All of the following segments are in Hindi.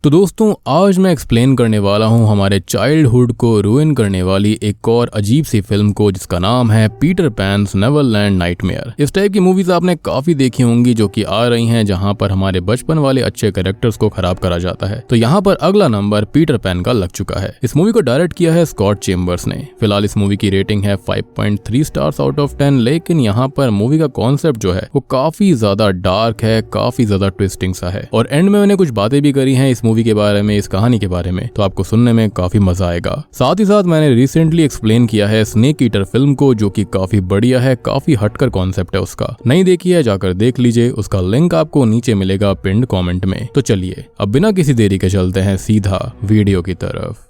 तो दोस्तों आज मैं एक्सप्लेन करने वाला हूँ हमारे चाइल्डहुड को रुइन करने वाली एक और अजीब सी फिल्म को जिसका नाम है पीटर पैन्स नेवरलैंड नाइटमेयर। इस टाइप की मूवीज आपने काफी देखी होंगी जो कि आ रही हैं जहां पर हमारे बचपन वाले अच्छे कैरेक्टर्स को खराब करा जाता है। तो यहाँ पर अगला नंबर पीटर पैन का लग चुका है। इस मूवी को डायरेक्ट किया है स्कॉट चेम्बर्स ने। फिलहाल इस मूवी की रेटिंग है 5.3 स्टार्स आउट ऑफ 10। लेकिन यहाँ पर मूवी का कॉन्सेप्ट जो है वो काफी ज्यादा डार्क है, काफी ज्यादा ट्विस्टिंग सा है। और एंड में मैंने कुछ बातें भी करी हैं इस मूवी के बारे में, इस कहानी के बारे में, तो आपको सुनने में काफी मजा आएगा। साथ ही साथ मैंने रिसेंटली एक्सप्लेन किया है स्नेक ईटर फिल्म को जो कि काफी बढ़िया है, काफी हटकर कॉन्सेप्ट है उसका। नहीं देखी है जाकर देख लीजिए, उसका लिंक आपको नीचे मिलेगा पिन्ड कमेंट में। तो चलिए अब बिना किसी देरी के चलते हैं सीधा वीडियो की तरफ।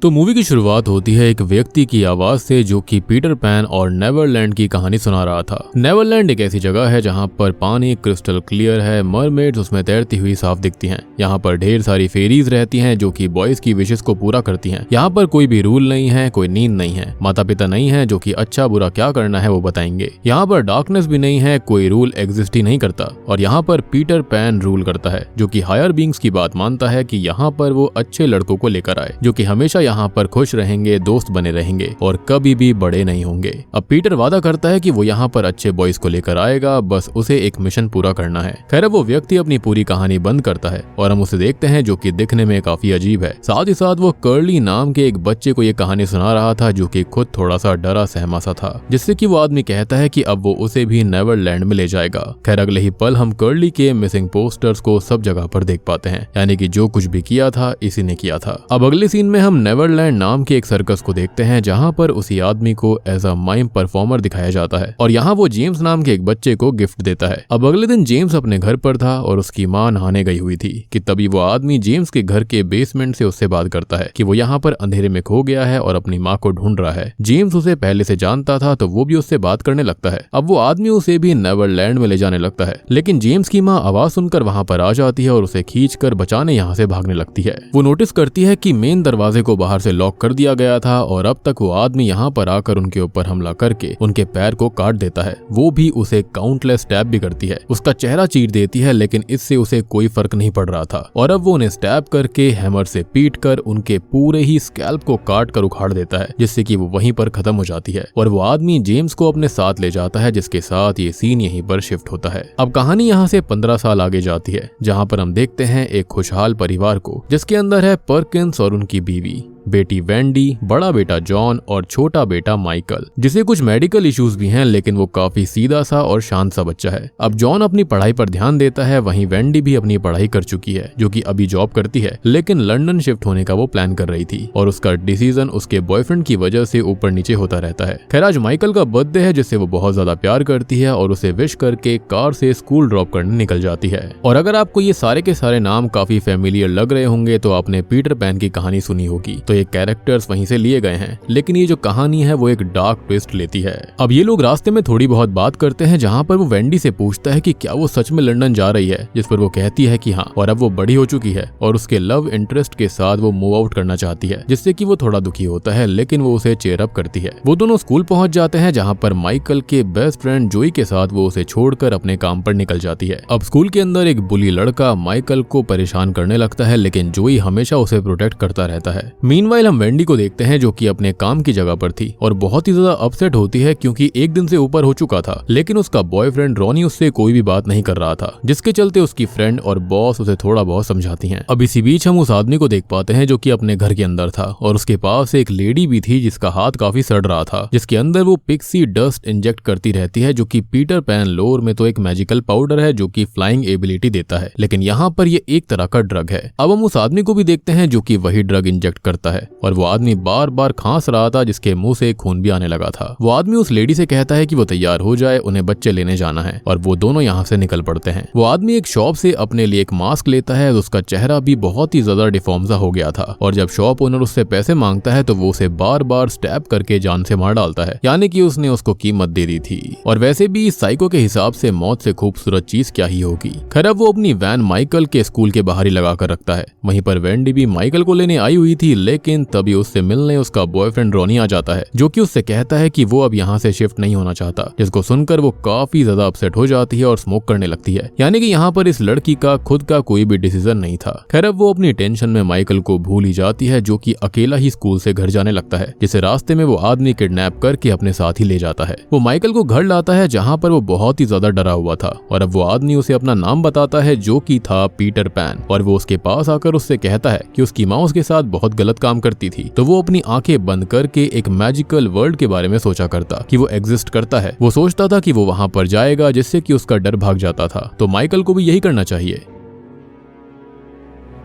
तो मूवी की शुरुआत होती है एक व्यक्ति की आवाज से जो कि पीटर पैन और नेवरलैंड की कहानी सुना रहा था। नेवरलैंड एक ऐसी जगह है जहां पर पानी क्रिस्टल क्लियर है, मरमेड्स उसमें तैरती हुई साफ दिखती हैं। यहाँ पर ढेर सारी फेरीज रहती हैं जो कि बॉयज की विशेस को पूरा करती हैं। यहाँ पर कोई भी रूल नहीं है, कोई नींद नहीं है, माता पिता नहीं है जो कि अच्छा बुरा क्या करना है वो बताएंगे। यहाँ पर डार्कनेस भी नहीं है, कोई रूल एग्जिस्ट ही नहीं करता। और यहाँ पर पीटर पैन रूल करता है जो कि हायर बींग्स की बात मानता है कि यहाँ पर वो अच्छे लड़कों को लेकर आए जो कि हमेशा यहाँ पर खुश रहेंगे, दोस्त बने रहेंगे और कभी भी बड़े नहीं होंगे। अब पीटर वादा करता है कि वो यहाँ पर अच्छे बॉयज को लेकर आएगा, बस उसे एक मिशन पूरा करना है। खैर वो व्यक्ति अपनी पूरी कहानी बंद करता है और हम उसे देखते हैं जो कि दिखने में काफी अजीब है। साथ ही साथ वो कर्ली नाम के एक बच्चे को ये कहानी सुना रहा था जो कि खुद थोड़ा सा डरा सहमा सा था, जिससे कि वो आदमी कहता है कि अब वो उसे भी नेवरलैंड में ले जाएगा। खैर अगले ही पल हम कर्ली के मिसिंग पोस्टर्स को सब जगह पर देख पाते हैं, यानी कि जो कुछ भी किया था इसी ने किया था। अब अगले सीन में हम नेवरलैंड नाम के एक सर्कस को देखते हैं जहां पर उसी आदमी को एज अ माइम परफॉर्मर दिखाया जाता है और यहाँ वो जेम्स नाम के एक बच्चे को गिफ्ट देता है। अब अगले दिन जेम्स अपने घर पर था और उसकी मां नहाने गई हुई थी कि तभी वो आदमी जेम्स के घर के बेसमेंट से उससे बात करता है कि वो यहाँ पर अंधेरे में खो गया है और अपनी माँ को ढूंढ रहा है। जेम्स उसे पहले से जानता था तो वो भी उससे बात करने लगता है। अब वो आदमी उसे भी नेवरलैंड में ले जाने लगता है, लेकिन जेम्स की माँ आवाज सुनकर वहां पर आ जाती है और उसे खींच कर बचाने यहाँ से भागने लगती है। वो नोटिस करती है कि मेन दरवाजे को बाहर से लॉक कर दिया गया था और अब तक वो आदमी यहाँ पर आकर उनके ऊपर हमला करके उनके पैर को काट देता है। वो भी उसे काउंटलेस स्टैब भी करती है, उसका चेहरा चीर देती है, लेकिन इससे उसे कोई फर्क नहीं पड़ रहा था और अब वो उन्हें स्टैब करके हैमर से पीट कर उनके पूरे ही स्कैल्प को काट कर उखाड़ देता है, जिससे कि वो वहीं पर खत्म हो जाती है। और वो आदमी जेम्स को अपने साथ ले जाता है, जिसके साथ ये सीन यहीं पर शिफ्ट होता है। अब कहानी यहाँ से 15 साल आगे जाती है जहाँ पर हम देखते हैं एक खुशहाल परिवार को जिसके अंदर है पर्किंस और उनकी बीवी, बेटी वेंडी, बड़ा बेटा जॉन और छोटा बेटा माइकल, जिसे कुछ मेडिकल इश्यूज भी हैं, लेकिन वो काफी सीधा सा और शांत सा बच्चा है। अब जॉन अपनी पढ़ाई पर ध्यान देता है, वहीं वेंडी भी अपनी पढ़ाई कर चुकी है जो कि अभी जॉब करती है, लेकिन लंदन शिफ्ट होने का वो प्लान कर रही थी और उसका डिसीजन उसके बॉयफ्रेंड की वजह से ऊपर नीचे होता रहता है। खैर आज माइकल का बर्थडे है जिससे वो बहुत ज्यादा प्यार करती है और उसे विश करके कार से स्कूल ड्रॉप करने निकल जाती है। और अगर आपको ये सारे के सारे नाम काफी फेमिलियर लग रहे होंगे तो आपने पीटर पैन की कहानी सुनी होगी, तो ये कैरेक्टर्स वहीं से लिए गए हैं, लेकिन ये जो कहानी है वो एक डार्क ट्विस्ट लेती है। अब ये लोग रास्ते में थोड़ी बहुत बात करते हैं जहाँ पर वो वेंडी से पूछता है कि क्या वो सच में लंदन जा रही है, जिस पर वो कहती है कि हाँ, और अब वो बड़ी हो चुकी है और उसके लव इंटरेस्ट के साथ वो मूव आउट करना चाहती है, जिससे कि वो थोड़ा दुखी होता है, लेकिन वो उसे चेयर अप करती है। वो दोनों स्कूल पहुंच जाते हैं जहाँ पर माइकल के बेस्ट फ्रेंड जोई के साथ वो उसे छोड़कर अपने काम पर निकल जाती है। अब स्कूल के अंदर एक बुली लड़का माइकल को परेशान करने लगता है, लेकिन जोई हमेशा उसे प्रोटेक्ट करता रहता है। मीनवाइल हम वेंडी को देखते हैं जो कि अपने काम की जगह पर थी और बहुत ही ज्यादा अपसेट होती है क्योंकि एक दिन से ऊपर हो चुका था, लेकिन उसका बॉयफ्रेंड रॉनी उससे कोई भी बात नहीं कर रहा था, जिसके चलते उसकी फ्रेंड और बॉस उसे थोड़ा बहुत समझाती हैं। अब इसी बीच हम उस आदमी को देख पाते हैं जो कि अपने घर के अंदर था और उसके पास एक लेडी भी थी जिसका हाथ काफी सड़ रहा था, जिसके अंदर वो पिक्सी डस्ट इंजेक्ट करती रहती है जो कि पीटर पैन लोर में तो एक मैजिकल पाउडर है जो कि फ्लाइंग एबिलिटी देता है, लेकिन यहाँ पर ये एक तरह का ड्रग है। अब हम उस आदमी को भी देखते हैं जो कि वही ड्रग इंजेक्ट करता है और वो आदमी बार बार खांस रहा था जिसके मुंह से खून भी आने लगा था। वो आदमी उस लेडी से कहता है कि वो तैयार हो जाए, उन्हें बच्चे लेने जाना है और वो दोनों यहाँ से निकल पड़ते हैं। वो आदमी एक शॉप से अपने लिए एक मास्क लेता है, उसका चेहरा भी बहुत ही ज्यादा डिफॉर्म सा हो गया था और जब शॉप ओनर उससे पैसे मांगता है तो वो उसे बार बार स्टैब करके जान से मार डालता है, यानी कि उसने उसको कीमत दे दी थी। और वैसे भी इस साइको के हिसाब से मौत से खूबसूरत चीज क्या ही होगी। खैर अब वो अपनी वैन माइकल के स्कूल के बाहर ही लगा कर रखता है। वहीं पर वेंडी भी माइकल को लेने आई हुई थी, लेकिन लेकिन तभी उससे मिलने उसका बॉयफ्रेंड रॉनी आ जाता है, जो कि उससे कहता है कि वो अब यहाँ से शिफ्ट नहीं होना चाहता, जिसको सुनकर वो काफी ज्यादा अपसेट हो जाती है और स्मोक करने लगती है। यानी कि यहाँ पर इस लड़की का खुद का कोई भी डिसीजन नहीं था। खैर अब वो अपनी टेंशन में माइकल को भूल ही जाती है, जो कि अकेला ही स्कूल से घर जाने लगता है, जिसे रास्ते में वो आदमी किडनैप करके अपने साथ ही ले जाता है। वो माइकल को घर लाता है जहाँ पर वो बहुत ही ज्यादा डरा हुआ था, और अब वो आदमी उसे अपना नाम बताता है जो कि था पीटर पैन, और वो उसके पास आकर उससे कहता है कि उसकी माँ उसके साथ बहुत गलत काम करती थी। तो वो अपनी आंखें बंद करके एक मैजिकल वर्ल्ड के बारे में सोचा करता कि वो एग्जिस्ट करता है। वो सोचता था कि वो वहां पर जाएगा जिससे कि उसका डर भाग जाता था। तो माइकल को भी यही करना चाहिए।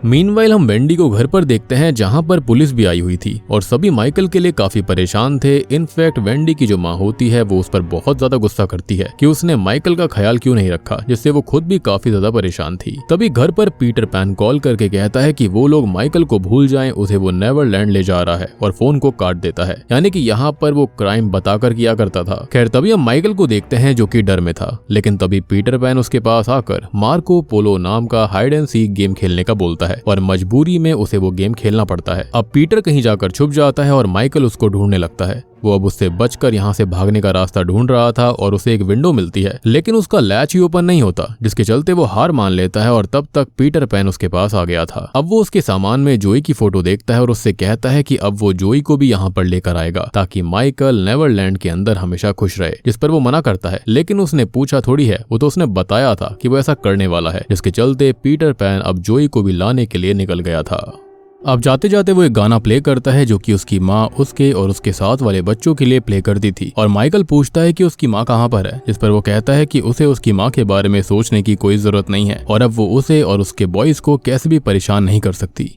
मीनवाइल हम वेंडी को घर पर देखते हैं जहां पर पुलिस भी आई हुई थी और सभी माइकल के लिए काफी परेशान थे। इनफैक्ट वेंडी की जो माँ होती है वो उस पर बहुत ज्यादा गुस्सा करती है कि उसने माइकल का ख्याल क्यों नहीं रखा, जिससे वो खुद भी काफी ज्यादा परेशान थी। तभी घर पर पीटर पैन कॉल करके कहता है कि वो लोग माइकल को भूल जाएं, उसे वो नेवरलैंड ले जा रहा है, और फोन को काट देता है। यानी कि यहाँ पर वो क्राइम बताकर किया करता था। खैर तभी हम माइकल को देखते हैं जो कि डर में था, लेकिन तभी पीटर पैन उसके पास आकर मार्को पोलो नाम का हाइड एंड सीक गेम खेलने का बोलता है और मजबूरी में उसे वो गेम खेलना पड़ता है। अब पीटर कहीं जाकर छुप जाता है और माइकल उसको ढूंढने लगता है। वो अब उससे बचकर यहाँ से भागने का रास्ता ढूंढ रहा था और उसे एक विंडो मिलती है, लेकिन उसका लैच ही ओपन नहीं होता, जिसके चलते वो हार मान लेता है। और तब तक पीटर पैन उसके पास आ गया था। अब वो उसके सामान में जोई की फोटो देखता है और उससे कहता है कि अब वो जोई को भी यहाँ पर लेकर आएगा ताकि माइकल नेवरलैंड के अंदर हमेशा खुश रहे, जिस पर वो मना करता है। लेकिन उसने पूछा थोड़ी है, वो तो उसने बताया था कि वो ऐसा करने वाला है, जिसके चलते पीटर पैन अब जोई को भी लाने के लिए निकल गया था। अब जाते जाते वो एक गाना प्ले करता है जो कि उसकी माँ उसके और उसके साथ वाले बच्चों के लिए प्ले करती थी। और माइकल पूछता है कि उसकी माँ कहाँ पर है, जिस पर वो कहता है कि उसे उसकी माँ के बारे में सोचने की कोई जरूरत नहीं है और अब वो उसे और उसके बॉयज को कैसे भी परेशान नहीं कर सकती।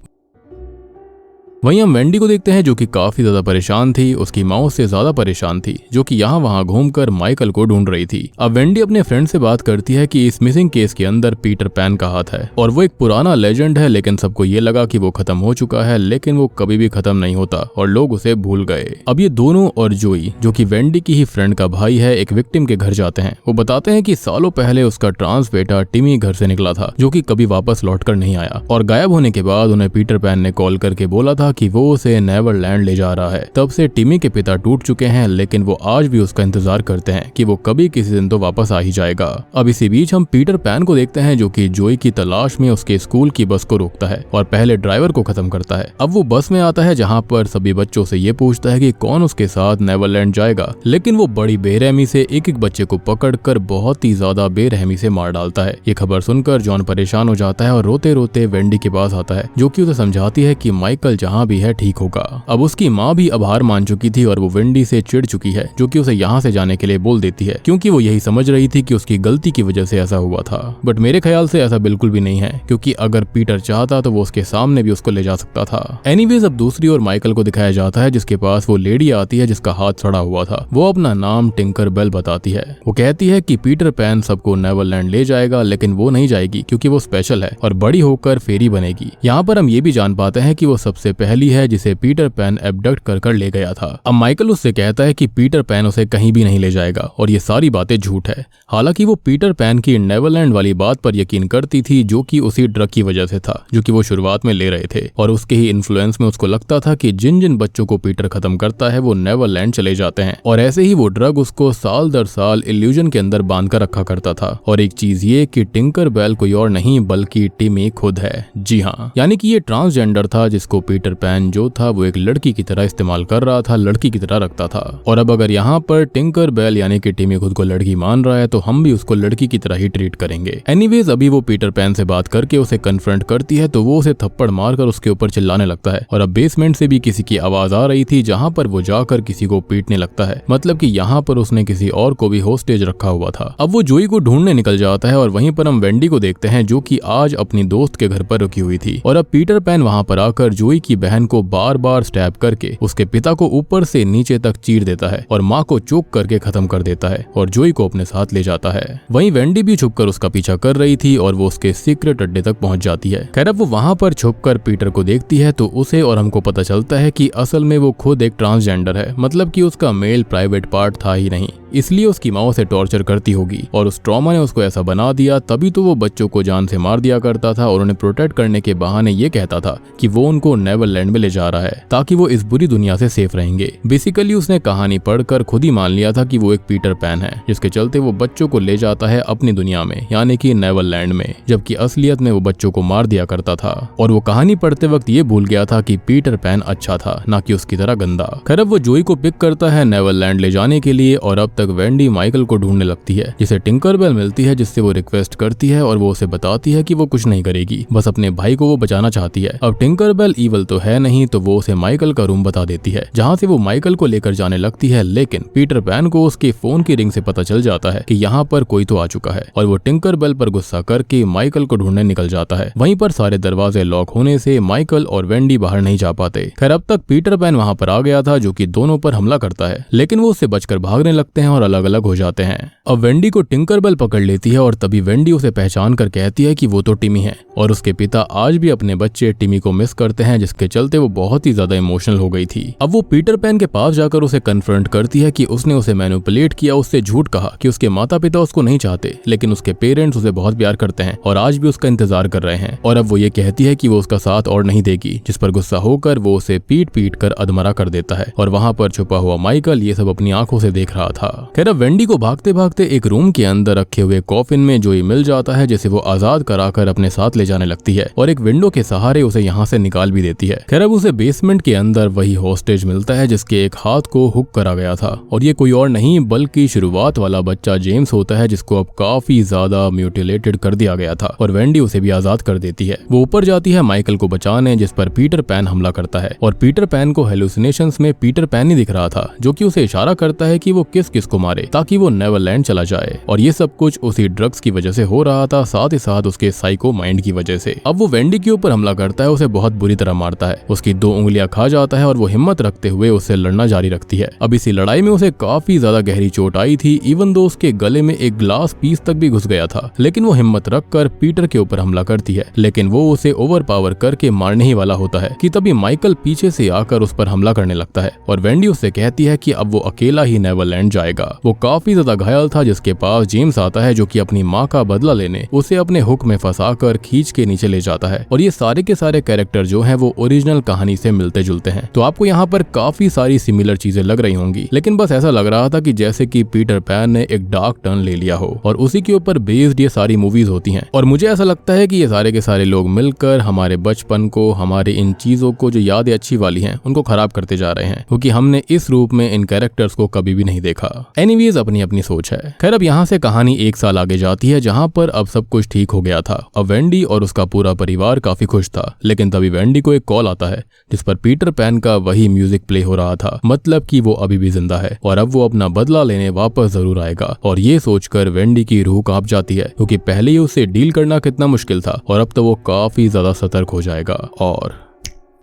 वहीं हम वेंडी को देखते हैं जो कि काफी ज्यादा परेशान थी। उसकी माँ उससे ज्यादा परेशान थी, जो कि यहाँ वहाँ घूमकर माइकल को ढूंढ रही थी। अब वेंडी अपने फ्रेंड से बात करती है कि इस मिसिंग केस के अंदर पीटर पैन का हाथ है और वो एक पुराना लेजेंड है, लेकिन सबको ये लगा कि वो खत्म हो चुका है, लेकिन वो कभी भी खत्म नहीं होता और लोग उसे भूल गए। अब ये दोनों और जोई, जो कि वेंडी की ही फ्रेंड का भाई है, एक विक्टिम के घर जाते हैं। वो बताते हैं कि सालों पहले उसका ट्रांस बेटा टिमी घर से निकला था, जो कि कभी वापस लौटकर नहीं आया, और गायब होने के बाद उन्हें पीटर पैन ने कॉल करके बोला था कि वो उसे नेवरलैंड ले जा रहा है। तब से टिमी के पिता टूट चुके हैं, लेकिन वो आज भी उसका इंतजार करते हैं कि वो कभी किसी दिन तो वापस आ ही जाएगा। अब इसी बीच हम पीटर पैन को देखते हैं जो कि जोई की तलाश में उसके स्कूल की बस को रोकता है और पहले ड्राइवर को खत्म करता है। अब वो बस में आता है जहाँ पर सभी बच्चों से ये पूछता है कि कौन उसके साथ नेवरलैंड जाएगा, लेकिन वो बड़ी बेरहमी से एक एक बच्चे को पकड़कर बहुत ही ज्यादा बेरहमी से मार डालता है। ये खबर सुनकर जॉन परेशान हो जाता है और रोते रोते वेंडी के पास आता है, जो कि उसे समझाती है कि माइकल जहाँ भी है ठीक होगा। अब उसकी माँ भी अब हार मान चुकी थी और वो वेंडी से चिढ़ चुकी है, जो कि उसे यहाँ से जाने के लिए बोल देती है, क्योंकि वो यही समझ रही थी कि उसकी गलती की वजह से ऐसा हुआ था। बट मेरे ख्याल से ऐसा बिल्कुल भी नहीं है, क्योंकि अगर पीटर चाहता तो वो उसके सामने भी उसको ले जा सकता था। एनीवेज अब दूसरी ओर माइकल को दिखाया जाता है, जिसके पास वो लेडी आती है जिसका हाथ सड़ा हुआ था। वो अपना नाम टिंकर बेल बताती है। वो कहती है कि पीटर पैन सबको नेवरलैंड ले जाएगा, लेकिन वो नहीं जाएगी क्योंकि वो स्पेशल है और बड़ी होकर फेरी बनेगी। यहाँ पर हम ये भी जान पाते हैं कि वो सबसे पहली है जिसे पीटर पैन एबडक्ट कर ले गया था। अब माइकल उससे कहता है कि पीटर पैन उसे कहीं भी नहीं ले जाएगा और ये सारी बातें झूठ है। हालांकि वो पीटर पैन की नेवरलैंड वाली बात पर यकीन करती थी, जो कि उसी ड्रग की वजह से था जो कि वो शुरुआत में ले रहे थे, और उसके ही इन्फ्लुएंस में उसको लगता था कि जिन जिन बच्चों को पीटर खत्म करता है वो नेवरलैंड चले जाते हैं, और ऐसे ही वो ड्रग उसको साल दर साल इल्यूजन के अंदर बांध कर रखा करता था। और एक चीज ये कि टिंकर बेल कोई और नहीं बल्कि टिमी खुद है। जी हाँ, यानी कि ये ट्रांसजेंडर था जिसको पीटर पैन जो था वो एक लड़की की तरह इस्तेमाल कर रहा था, लड़की की तरह रखता था। और अब अगर यहाँ पर टिंकर बेल यानी कि टिमी खुद को लड़की मान रहा है तो हम भी उसको लड़की की तरह ही ट्रीट करेंगे। एनीवेज अभी वो पीटर पैन से बात करके उसे कन्फ्रंट करती है तो वो उसे थप्पड़ मारकर उसके ऊपर चिल्लाने लगता है। और अब बेसमेंट से भी किसी की आवाज आ रही थी, जहाँ पर वो जाकर किसी को पीटने लगता है। मतलब कि यहाँ पर उसने किसी और को भी होस्टेज रखा हुआ था। अब वो जोई को ढूंढने निकल जाता है और वहीं पर हम वेंडी को देखते हैं जो कि आज अपनी दोस्त के घर पर रुकी हुई थी। और अब पीटर पैन वहाँ पर आकर जोई की बहन को बार बार स्टैब करके उसके पिता को ऊपर से नीचे तक चीर देता है और माँ को चोक करके खत्म कर देता है और जोई को अपने साथ ले जाता है। वहीं वेंडी भी छुपकर उसका पीछा कर रही थी और वो उसके सीक्रेट अड्डे तक पहुंच जाती है। खैर अब वो वहां पर छुपकर पीटर को देखती है तो उसे और हमको पता चलता है कि असल में वो खुद एक ट्रांसजेंडर है, मतलब कि उसका मेल प्राइवेट पार्ट था ही नहीं, इसलिए उसकी माँ उसे टॉर्चर करती होगी और उस ट्रॉमा ने उसको ऐसा बना दिया। तभी तो वो बच्चों को जान से मार दिया करता था और उन्हें प्रोटेक्ट करने के बहाने ये कहता था कि वो उनको नेवरलैंड नेवरलैंड में ले जा रहा है ताकि वो इस बुरी दुनिया से सेफ रहेंगे। बेसिकली उसने कहानी पढ़कर खुद ही मान लिया था कि वो एक पीटर पैन है, जिसके चलते वो बच्चों को ले जाता है अपनी दुनिया में यानी कि नेवरलैंड में, जबकि असलियत में वो बच्चों को मार दिया करता था। और वो कहानी पढ़ते वक्त ये भूल गया था कि पीटर पैन अच्छा था, ना कि उसकी तरह गंदा। खैर अब वो जोई को पिक करता है नेवरलैंड ले जाने के लिए और अब तक वेंडी माइकल को ढूंढने लगती है, जिसे टिंकरबेल मिलती है, जिससे वो रिक्वेस्ट करती है और वो उसे बताती है कि वो कुछ नहीं करेगी, बस अपने भाई को वो बचाना चाहती है। अब टिंकरबेल ईवल तो है नहीं, तो वो उसे माइकल का रूम बता देती है, जहाँ से वो माइकल को लेकर जाने लगती है। लेकिन पीटर पैन को उसके फोन की रिंग से पता चल जाता है कि यहाँ पर कोई तो आ चुका है और वो टिंकरबेल पर गुस्सा करके माइकल को ढूंढने निकल जाता है। वहीं पर सारे दरवाजे लॉक होने से माइकल और वेंडी बाहर नहीं जा पाते। खैर अब तक पीटर पैन वहाँ पर आ गया था, जो कि दोनों पर हमला करता है, लेकिन वो उससे बचकर भागने लगते हैं और अलग अलग हो जाते हैं। अब वेंडी को टिंकरबेल पकड़ लेती है और तभी वेंडी उसे पहचान कर कहती है कि वो तो टिमी है और उसके पिता आज भी अपने बच्चे टिमी को मिस करते हैं, जिसके चलते वो बहुत ही ज्यादा इमोशनल हो गई थी। अब वो पीटर पैन के पास जाकर उसे कन्फ्रंट करती है कि उसने उसे मैनिपुलेट किया, उससे झूठ कहा कि उसके माता पिता उसको नहीं चाहते, लेकिन उसके पेरेंट्स उसे बहुत प्यार करते हैं और आज भी उसका इंतजार कर रहे हैं। और अब वो ये कहती है कि वो उसका साथ और नहीं देगी, जिस पर गुस्सा होकर वो उसे पीट पीट कर अधमरा कर देता है। और वहाँ पर छुपा हुआ माइकल ये सब अपनी आंखों से देख रहा था। खैर अब वेंडी को भागते भागते एक रूम के अंदर रखे हुए कॉफिन में जोई मिल जाता है, जिसे वो आजाद कराकर अपने साथ ले जाने लगती है और एक विंडो के सहारे उसे यहाँ से निकाल भी देती है। खैर अब उसे बेसमेंट के अंदर वही हॉस्टेज मिलता है जिसके एक हाथ को हुक करा गया था और ये कोई और नहीं बल्कि शुरुआत वाला बच्चा जेम्स होता है, जिसको अब काफी ज्यादा म्यूटिलेटेड कर दिया गया था और वेंडी उसे भी आजाद कर देती है। वो ऊपर जाती है माइकल को बचाने, जिस पर पीटर पैन हमला करता है और पीटर पैन को हेलुसिनेशंस में पीटर पैन ही दिख रहा था, जो कि उसे इशारा करता है कि वो किस किस को मारे ताकि वो नेवरलैंड चला जाए। और ये सब कुछ उसी ड्रग्स की वजह से हो रहा था, साथ ही साथ उसके साइको माइंड की वजह से। अब वो वेंडी के ऊपर हमला करता है, उसे बहुत बुरी तरह मारता है, उसकी 2 उंगलियां खा जाता है और वो हिम्मत रखते हुए उससे लड़ना जारी रखती है। अब इसी लड़ाई में उसे काफी ज्यादा गहरी चोट आई थी, इवन दो उसके गले में एक ग्लास पीस तक भी घुस गया था, लेकिन वो हिम्मत रखकर पीटर के ऊपर हमला करती है, लेकिन वो उसे ओवर पावर करके मारने ही वाला होता है कि तभी माइकल पीछे से आकर उस पर हमला करने लगता है और वेंडी उससे कहती है कि अब वो अकेला ही नेवरलैंड जाएगा। वो काफी ज्यादा घायल था, जिसके पास जेम्स आता है, जो कि अपनी माँ का बदला लेने उसे अपने हुक में फंसाकर खींच के नीचे ले जाता है। और ये सारे के सारे कैरेक्टर जो हैं वो ओरिजिनल कहानी से मिलते जुलते हैं, तो आपको यहाँ पर काफी सारी सिमिलर चीजें लग रही होंगी, लेकिन बस ऐसा लग रहा था कि जैसे कि पीटर पैन ने एक डार्क टर्न ले लिया हो और उसी के ऊपर बेस्ड ये सारी मूवीज होती हैं। और मुझे ऐसा लगता है कि ये सारे के सारे लोग मिलकर हमारे बचपन को, हमारे इन चीजों को जो यादें अच्छी वाली हैं उनको खराब करते जा रहे हैं, क्योंकि हमने इस रूप में इन कैरेक्टर्स को कभी भी नहीं देखा। एनीवेज अपनी अपनी सोच है। खैर अब यहाँ से कहानी 1 साल आगे जाती है, जहाँ पर अब सब कुछ ठीक हो गया था। अब वेंडी और उसका पूरा परिवार काफी खुश था, लेकिन तभी वेंडी को एक कॉल आता है जिस पर पीटर पैन का वही म्यूजिक प्ले हो रहा था, मतलब कि वो अभी भी जिंदा है और अब वो अपना बदला लेने वापस जरूर आएगा। और ये सोचकर वेंडी की रूह कांप जाती है, क्योंकि पहले ही उसे डील करना कितना मुश्किल था और अब तो वो काफी ज्यादा सतर्क हो जाएगा। और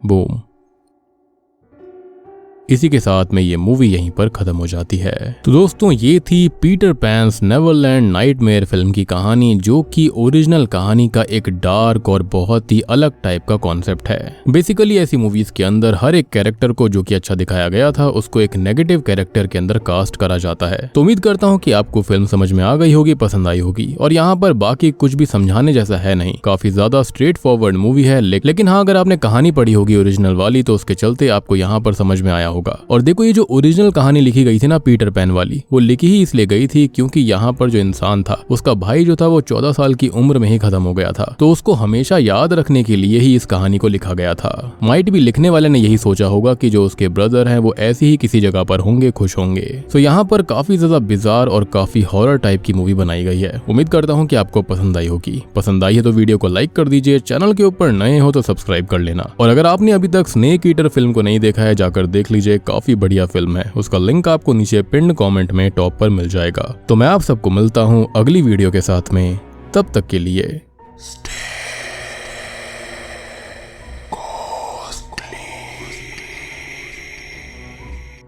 बूम, इसी के साथ में ये मूवी यहीं पर खत्म हो जाती है। तो दोस्तों ये थी Peter pans Neverland nightmare film की कहानी, जो कि ओरिजिनल कहानी का एक डार्क और बहुत ही अलग टाइप का कॉन्सेप्ट है। बेसिकली ऐसी मूवीज के अंदर हर एक कैरेक्टर को जो कि अच्छा दिखाया गया था उसको एक नेगेटिव कैरेक्टर के अंदर कास्ट करा जाता है। तो उम्मीद करता हूँ कि आपको फिल्म समझ में आ गई होगी, पसंद आई होगी। और यहाँ पर बाकी कुछ भी समझाने जैसा है नहीं, काफी ज्यादा स्ट्रेट फॉरवर्ड मूवी है। लेकिन हाँ, अगर आपने कहानी पढ़ी होगी ओरिजिनल वाली तो उसके चलते आपको यहाँ पर समझ में आया होगा। और देखो ये जो ओरिजिनल कहानी लिखी गई थी ना पीटर पैन वाली, वो लिखी ही इसलिए गई थी क्योंकि यहाँ पर जो इंसान था उसका भाई जो था वो 14 साल की उम्र में ही खत्म हो गया था, तो उसको हमेशा याद रखने के लिए ही इस कहानी को लिखा गया था। माइट भी लिखने वाले ने यही सोचा होगा कि जो उसके ब्रदर हैं वो ऐसी ही किसी जगह पर होंगे, खुश होंगे। तो यहाँ पर काफी ज्यादा बिजार और काफी हॉरर टाइप की मूवी बनाई गई है। उम्मीद करता हूँ कि आपको पसंद आई होगी। पसंद आई है तो वीडियो को लाइक कर दीजिए, चैनल के ऊपर नए हो तो सब्सक्राइब कर लेना। और अगर आपने अभी तक स्नेक ईटर फिल्म को नहीं देखा है जाकर देख लीजिए, काफी बढ़िया फिल्म है। उसका लिंक आपको नीचे पिन्ड कमेंट में टॉप पर मिल जाएगा। तो मैं आप सबको मिलता हूँ अगली वीडियो के साथ में, तब तक के लिए स्टे